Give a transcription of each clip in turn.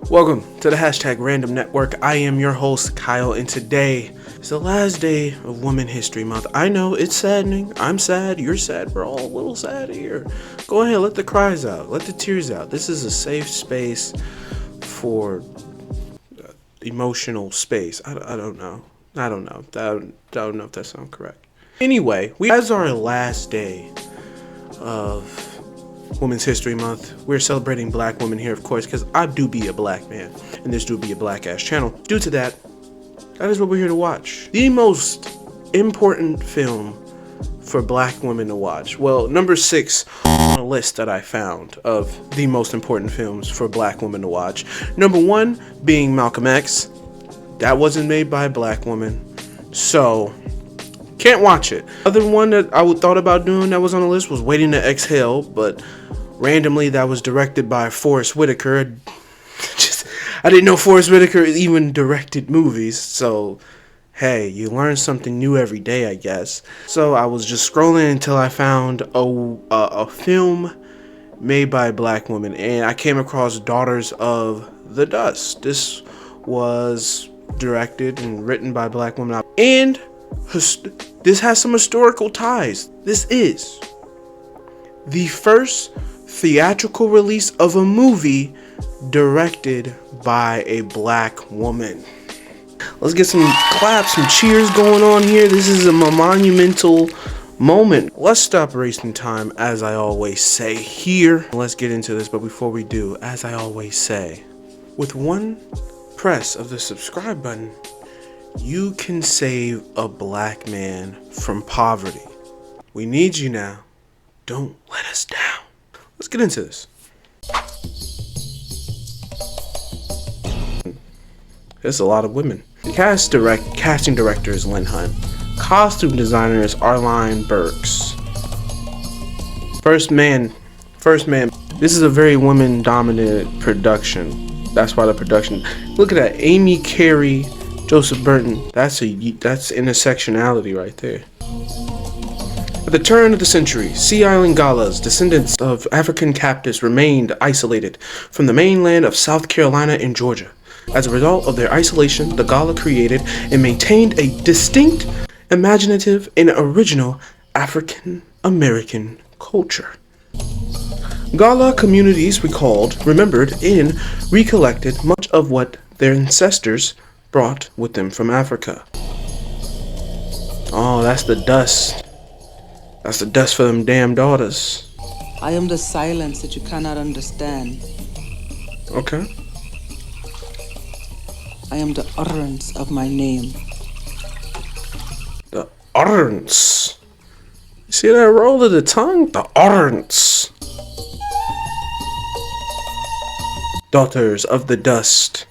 Welcome to the Hashtag Random Network. I am your host, Kyle, and today is the last day of Women History Month. I know it's saddening. I'm sad. You're sad. We're all a little sad here. Go ahead, let the cries out. Let the tears out. This is a safe space for emotional space. I don't know. I don't know if that sounds correct. Anyway, as our last day of Women's History Month, we're celebrating black women here, of course, because I do be a black man, and this do be a black ass channel. Due to that is what we're here to watch. The most important film for black women to watch. Well, number 6 on a list that I found of the most important films for black women to watch. Number 1 being Malcolm X. That wasn't made by a black woman, so can't watch it. Other one that I thought about doing that was on the list was Waiting to Exhale, but randomly that was directed by Forest Whitaker. I didn't know Forest Whitaker even directed movies, so hey, you learn something new every day, I guess. So I was just scrolling until I found a film made by a black woman, and I came across Daughters of the Dust. This was directed and written by a black woman, and this has some historical ties. This is the first theatrical release of a movie directed by a black woman. Let's get some claps, some cheers going on here. This is a monumental moment. Let's stop wasting time, as I always say here. Let's get into this, but before we do, as I always say, with one press of the subscribe button, you can save a black man from poverty. We need you now. Don't let us down. Let's get into this. There's a lot of women. The casting director is Lynn Hunt. Costume designer is Arline Burks. First man. This is a very woman-dominated production. That's why the production. Look at that. Amy Carey, Joseph Burton. That's intersectionality right there. At the turn of the century, Sea Island Galas, descendants of African captives, remained isolated from the mainland of South Carolina and Georgia. As a result of their isolation, the Gala created and maintained a distinct, imaginative, and original African American culture. Gala communities recalled, remembered, and recollected much of what their ancestors brought with them from Africa. Oh, that's the dust. That's the dust for them damn daughters. I am the silence that you cannot understand. Okay. I am the utterance of my name. The utterance. You see that roll of the tongue? The utterance. Daughters of the dust.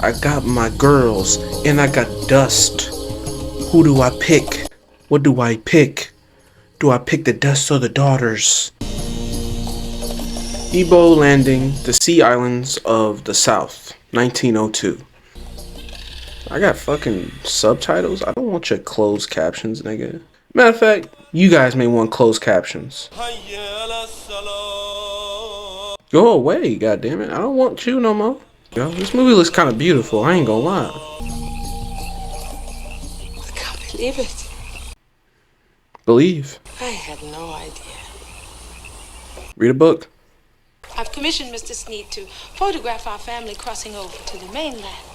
I got my girls and I got dust. Who do I pick? What do I pick? Do I pick the dust or the daughters? Ebo Landing, the Sea Islands of the South, 1902. I got fucking subtitles. I don't want your closed captions, nigga. Matter of fact, you guys may want closed captions. Go away, goddammit. I don't want you no more. Yo, this movie looks kind of beautiful. I ain't gonna lie. I can't believe it. Believe. I had no idea. Read a book. I've commissioned Mr. Sneed to photograph our family crossing over to the mainland.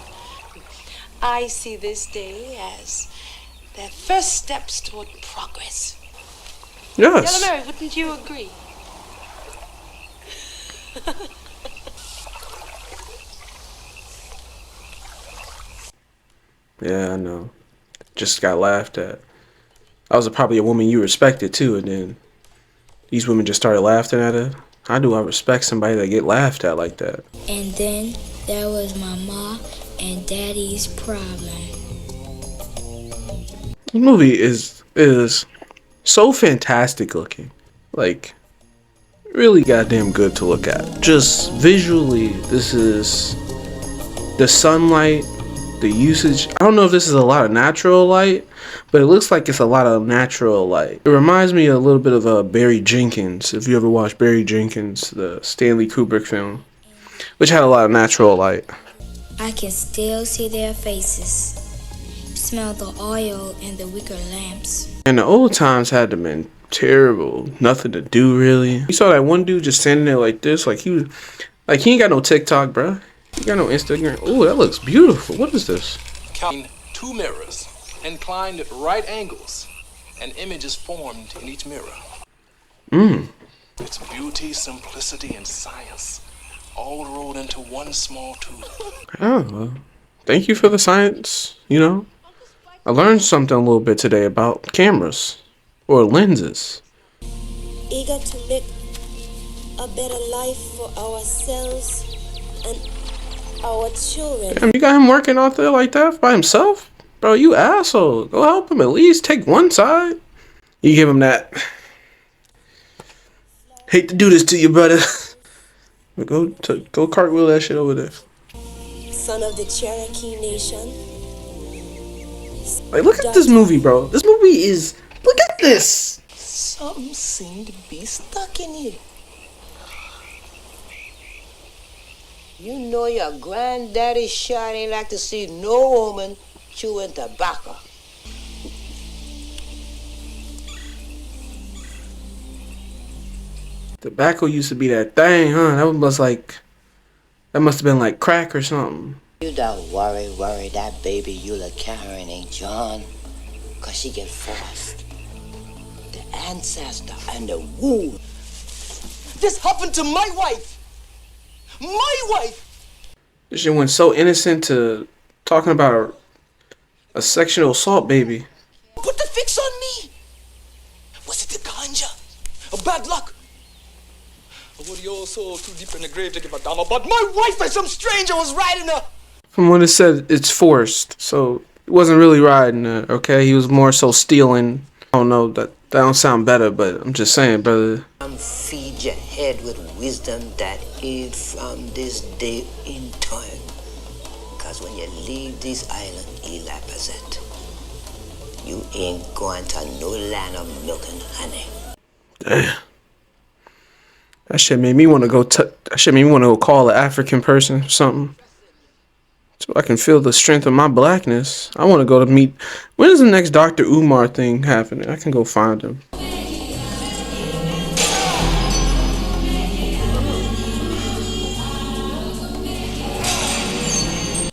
I see this day as their first steps toward progress. Yes. Della Mary, wouldn't you agree? Yeah, I know. Just got laughed at. I was probably a woman you respected too, and then these women just started laughing at her. How do I respect somebody that get laughed at like that? And then there was my mom and daddy's problem. The movie is so fantastic looking. Like, really goddamn good to look at. Just visually, this is the sunlight, the usage. I don't know if this is a lot of natural light, but it looks like it's a lot of natural light. It reminds me a little bit of Barry Jenkins. If you ever watched Barry Jenkins, the Stanley Kubrick film, which had a lot of natural light. I can still see their faces, smell the oil and the wicker lamps. And the old times had to been terrible. Nothing to do really. You saw that one dude just standing there like this, like he ain't got no TikTok, bruh. He got no Instagram. Ooh, that looks beautiful. What is this? Counting two mirrors, inclined at right angles. An image is formed in each mirror. It's beauty, simplicity, and science, all rolled into one small tool. Oh, well, thank you for the science, you know. I learned something a little bit today about cameras or lenses. Eager to make a better life for ourselves and our children. Damn, you got him working out there like that by himself? Bro, you asshole. Go help him at least. Take one side. You give him that. Hate to do this to you, brother. But go cartwheel that shit over there. Son of the Cherokee Nation. Like, look at this movie, bro. This movie is... Look at this. Something seemed to be stuck in you. You know your granddaddy shot ain't like to see no woman chewing tobacco. Tobacco used to be that thing, huh? That must have been like crack or something. You don't worry that baby you'll carrying ain't John. Cause she get forced. The ancestor and the womb. This happened to my wife. My wife! This shit went so innocent to talking about a sexual assault baby. Put the fix on me. Was it the ganja? A bad luck? Or were your soul too deep in the grave to give a damn about my wife and some stranger was riding her? From what it said, it's forced. So he wasn't really riding her, okay? He was more so stealing. I don't know, that don't sound better, but I'm just saying, brother. Feed your head with wisdom that aid from this day in time. Cause when you leave this island, Elapazet, you ain't going to no land of milk and honey. Damn. That shit made me want to go. That shit made me want to go call an African person or something, so I can feel the strength of my blackness. I want to go to meet. When is the next Dr. Umar thing happening? I can go find him.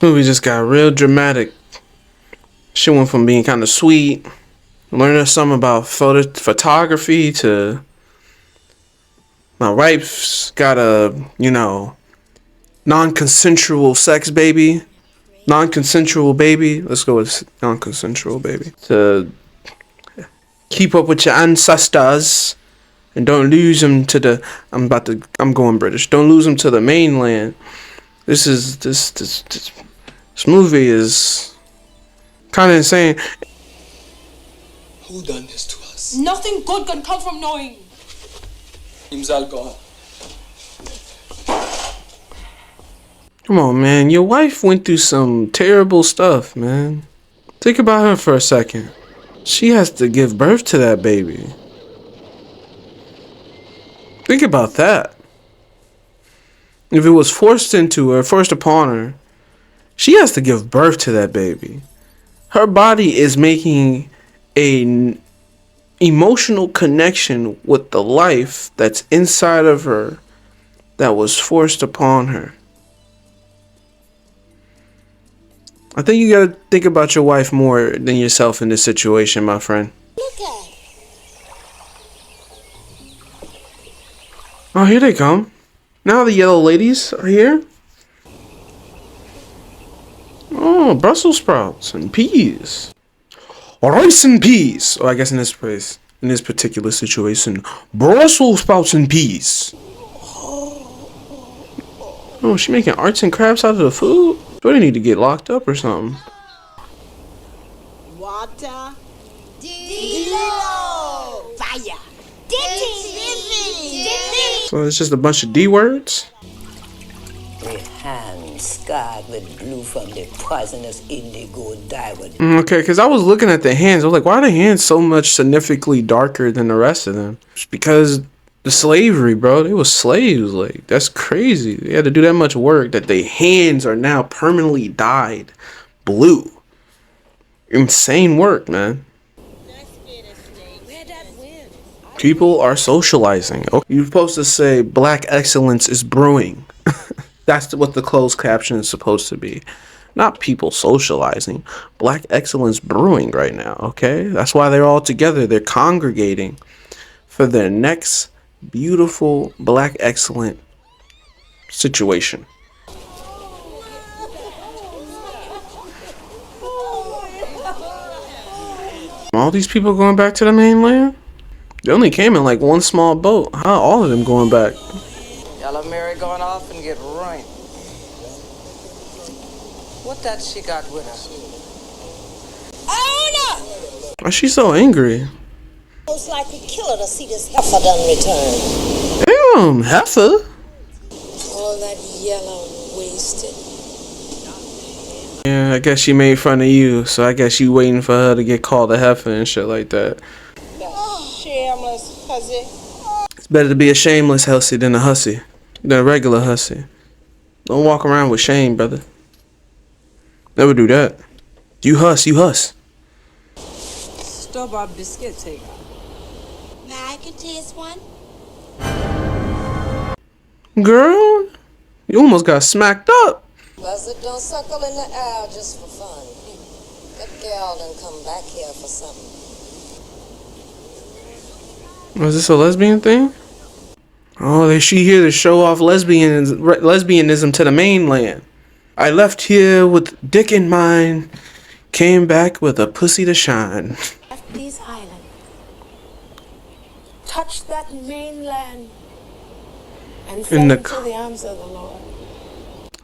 Movie just got real dramatic. Shit went from being kind of sweet, learning something about photography, to my wife's got a, non-consensual sex baby. Non-consensual baby. Let's go with non-consensual baby. To keep up with your ancestors and don't lose them to the... I'm going British. Don't lose them to the mainland. This movie is kind of insane. Who done this to us? Nothing good can come from knowing. Him's all gone. Come on, man. Your wife went through some terrible stuff, man. Think about her for a second. She has to give birth to that baby. Think about that. If it was forced into her, forced upon her, she has to give birth to that baby. Her body is making an emotional connection with the life that's inside of her that was forced upon her. I think you gotta think about your wife more than yourself in this situation, my friend. Look at it. Oh, here they come. Now the yellow ladies are here. Oh, Brussels sprouts and peas. Rice and peas. Oh, I guess in this particular situation, Brussels sprouts and peas. Oh, she making arts and crafts out of the food? Do they need to get locked up or something? Water. Dilo. Fire. So it's just a bunch of D words? With hands scarred with blue from the poisonous indigo dye. Okay, because I was looking at the hands. I was like, why are the hands so much significantly darker than the rest of them? It's because The slavery, bro. They was slaves. Like, that's crazy. They had to do that much work that their hands are now permanently dyed blue. Insane work, man. People are socializing. Oh, you're supposed to say black excellence is brewing. That's what the closed caption is supposed to be. Not people socializing. Black excellence brewing right now, okay? That's why they're all together. They're congregating for their next beautiful black excellent situation. All these people going back to the mainland? They only came in like one small boat. How are all of them going back? Yellow Mary going off and get right. What that she got with her? Why is she so angry? Most likely kill her to see this heifer done return. Damn, heifer. All that yellow wasted. Yeah, I guess she made fun of you, so I guess you waiting for her to get called a heifer and shit like that. Shameless hussy. It's better to be a shameless hussy than a hussy. Than a regular hussy. Don't walk around with shame, brother. Never do that. You huss, you huss. Store-bought biscuit taker. I could taste one. Girl, you almost got smacked up. Buzzard don't suckle in the air just for fun. That gal done come back here for something. Was this a lesbian thing? Oh, she here to show off lesbianism to the mainland. I left here with dick in mind, came back with a pussy to shine. Left these islands. Touched that mainland. And fell into the arms of the Lord.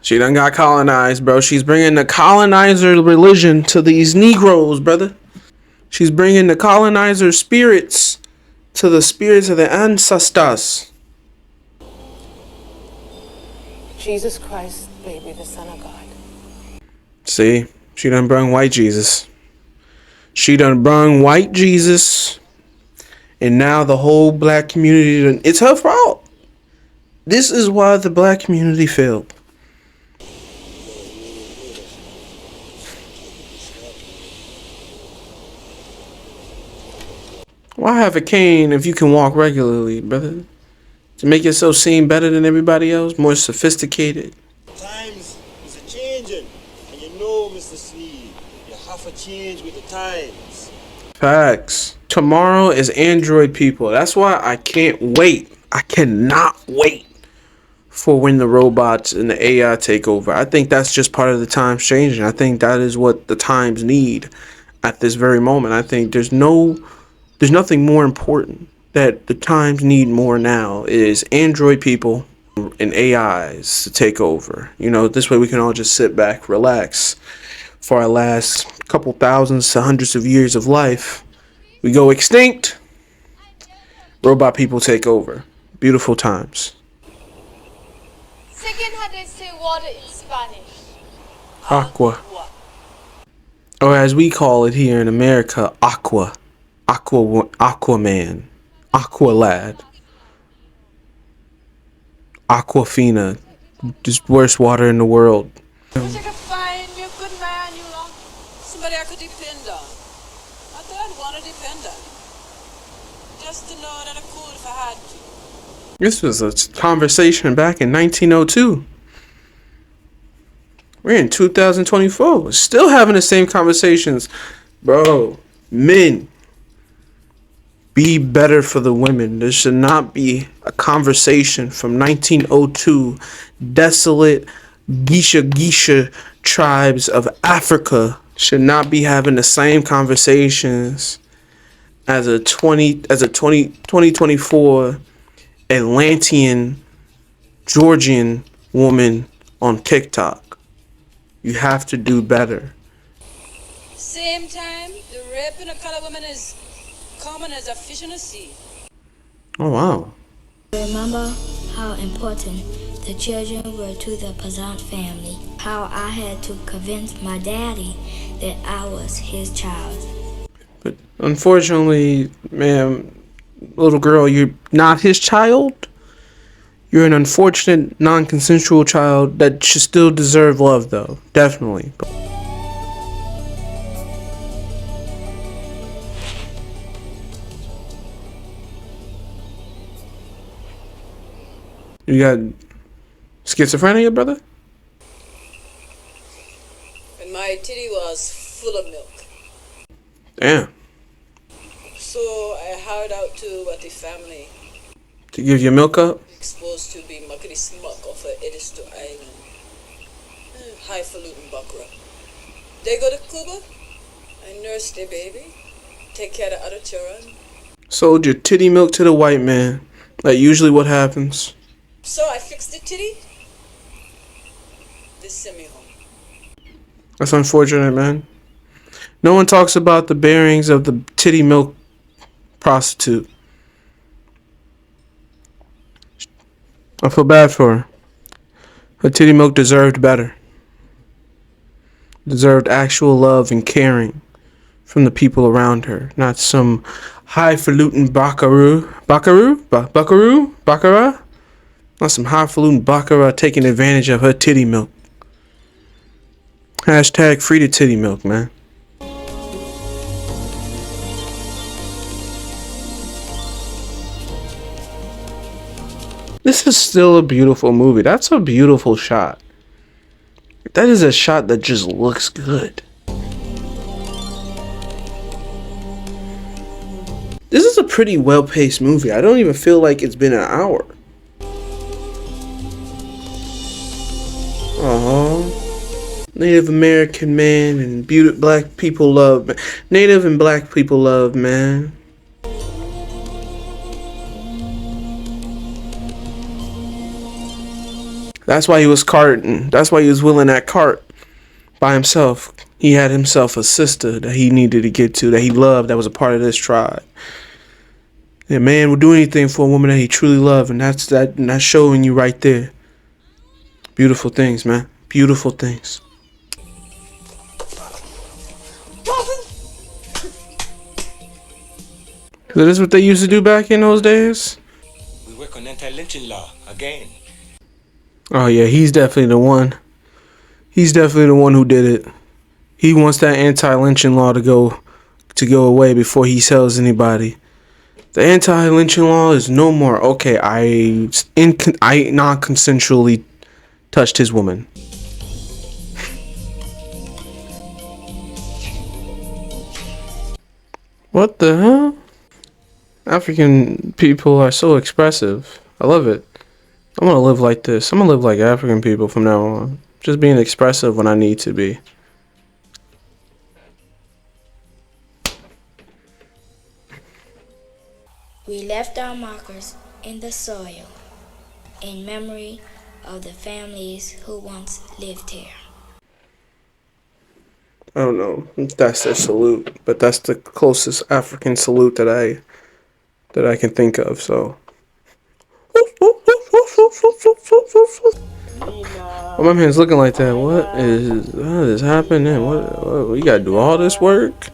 She done got colonized, bro. She's bringing the colonizer religion to these Negroes, brother. She's bringing the colonizer spirits to the spirits of the ancestors. Jesus Christ, baby, the Son of God. See, she done brung white Jesus. She done brung white Jesus. And now the whole black community, it's her fault. This is why the black community failed. Why have a cane if you can walk regularly, brother? To make yourself seem better than everybody else, more sophisticated. Times is a changing, and you know, Mr. Sneed, you have to change with the times. Facts. Tomorrow is Android people. That's why I can't wait. I cannot wait for when the robots and the AI take over. I think that's just part of the times changing. I think that is what the times need at this very moment. I think there's nothing more important that the times need more now is Android people and AIs to take over. You know, this way we can all just sit back, relax for our last couple thousands to hundreds of years of life. We go extinct. Robot people take over. Beautiful times. Second, how they say water in Spanish? Aqua. Or as we call it here in America, aqua. Aquaman. Aqualad. Aquafina. Just worst water in the world. Wish I could find me a good man, you know. Somebody I could depend on. Not that I'd want to depend on. Just to know that I could if I had to. This was a conversation back in 1902. We're in 2024. We're still having the same conversations. Bro, men, be better for the women. There should not be a conversation from 1902. Desolate Geisha tribes of Africa should not be having the same conversations as a 2024 Atlantean Georgian woman on TikTok. You have to do better. Same time, the raping of colored women is common as a fish in the sea. Oh wow. Remember how important the children were to the Pazant family. How I had to convince my daddy that I was his child. But unfortunately, ma'am, little girl, you're not his child. You're an unfortunate, non-consensual child that should still deserve love, though. Definitely. You got schizophrenia, brother? And my titty was full of milk. Damn. So I hired out to what the family To give your milk up? exposed to be muckety smuck off of Edisto Island. Highfalutin buckra. They go to Cuba, I nurse their baby, take care of the other children. Sold your titty milk to the white man. Like usually what happens. So I fixed the titty. They sent me home. That's unfortunate, man. No one talks about the bearings of the titty milk prostitute. I feel bad for her. Her titty milk deserved better. Deserved actual love and caring from the people around her, not some highfalutin baccarat? Not some highfalutin baccarat taking advantage of her titty milk. Hashtag free the titty milk, man. This is still a beautiful movie. That's a beautiful shot. That is a shot that just looks good. This is a pretty well-paced movie. I don't even feel like it's been an hour. Native American man and black people love. Native and black people love, man. That's why he was carting. That's why he was wheeling that cart by himself. He had himself a sister that he needed to get to, that he loved, that was a part of this tribe. A man would do anything for a woman that he truly loved, and that's showing you right there. Beautiful things, man. Beautiful things. So this is what they used to do back in those days? We work on anti-lynching law again. Oh yeah, he's definitely the one. He's definitely the one who did it. He wants that anti-lynching law to go away before he sells anybody. The anti-lynching law is no more. Okay, I non-consensually touched his woman. What the hell? African people are so expressive. I love it. I'm gonna live like this. I'm gonna live like African people from now on. Just being expressive when I need to be. We left our markers in the soil in memory of the families who once lived here. I don't know if that's their salute, but that's the closest African salute that I can think of. So, oh, my man's looking like that. What is happening? What we gotta do all this work,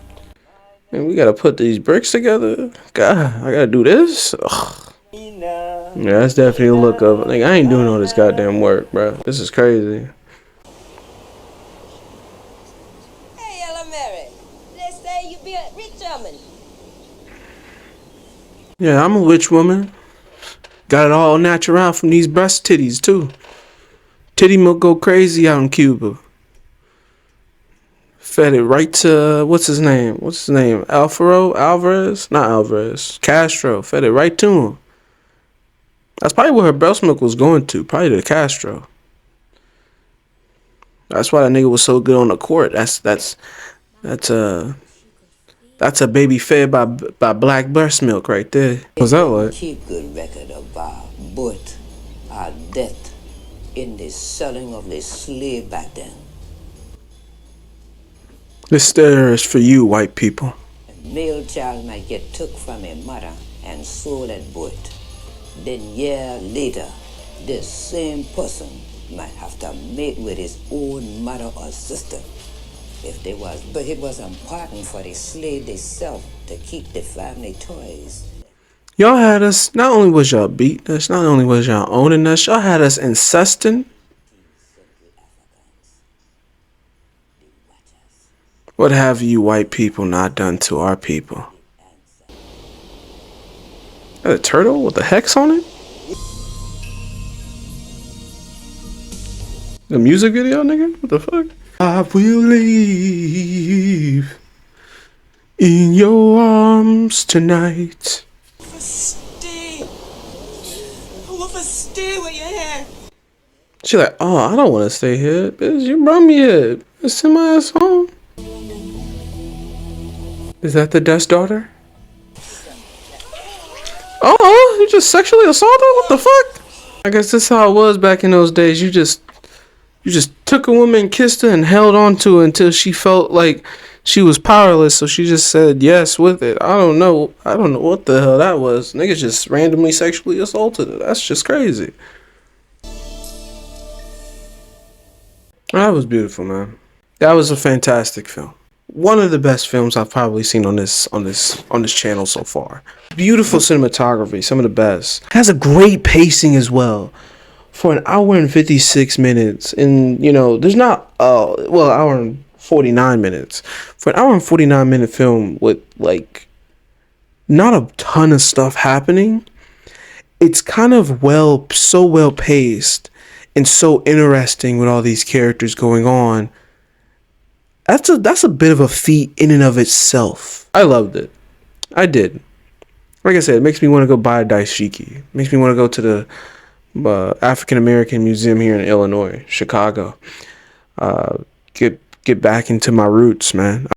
and we gotta put these bricks together. God, I gotta do this. Ugh. Yeah, that's definitely a look of like I ain't doing all this goddamn work, bro. This is crazy. Hey, Ella Mary. They say you be a rich woman. Yeah, I'm a rich woman. Got it all natural from these breast titties too. Titty milk go crazy out in Cuba. Fed it right to what's his name? Alvarez? Not Alvarez. Castro. Fed it right to him. That's probably where her breast milk was going to. Probably to Castro. That's why that nigga was so good on the court. That's a baby fed by black breast milk right there. What's that like? Keep good record of our birth, our death in the selling of the slave back then. This there is for you, white people. A male child might get took from a mother and sold at birth. Then year later, this same person might have to mate with his own mother or sister. But it was important for the slave themselves to keep the family toys. Y'all had us, not only was y'all beating us, not only was y'all owning us, y'all had us incesting. What have you white people not done to our people? That a turtle with a hex on it? The music video, nigga? What the fuck? I will leave in your arms tonight. Stay. Wolf, stay where you're here. She like, oh, I don't want to stay here. Bitch, you brought me here. Send my ass home. Is that the Dutch daughter? Oh, you just sexually assaulted? What the fuck? I guess that's how it was back in those days. You just took a woman, kissed her, and held on to her until she felt like she was powerless. So she just said yes with it. I don't know what the hell that was. Niggas just randomly sexually assaulted her. That's just crazy. That was beautiful, man. That was a fantastic film. One of the best films I've probably seen on this channel so far. Beautiful cinematography, some of the best. Has a great pacing as well. For an hour and 56 minutes, and you know, there's not hour and 49 minutes. For an hour and 49-minute film with like not a ton of stuff happening, it's kind of so well paced and so interesting with all these characters going on. That's a bit of a feat in and of itself. I loved it. I did. Like I said, it makes me want to go buy a dashiki. It makes me want to go to the African American Museum here in Illinois, Chicago. Get back into my roots, man.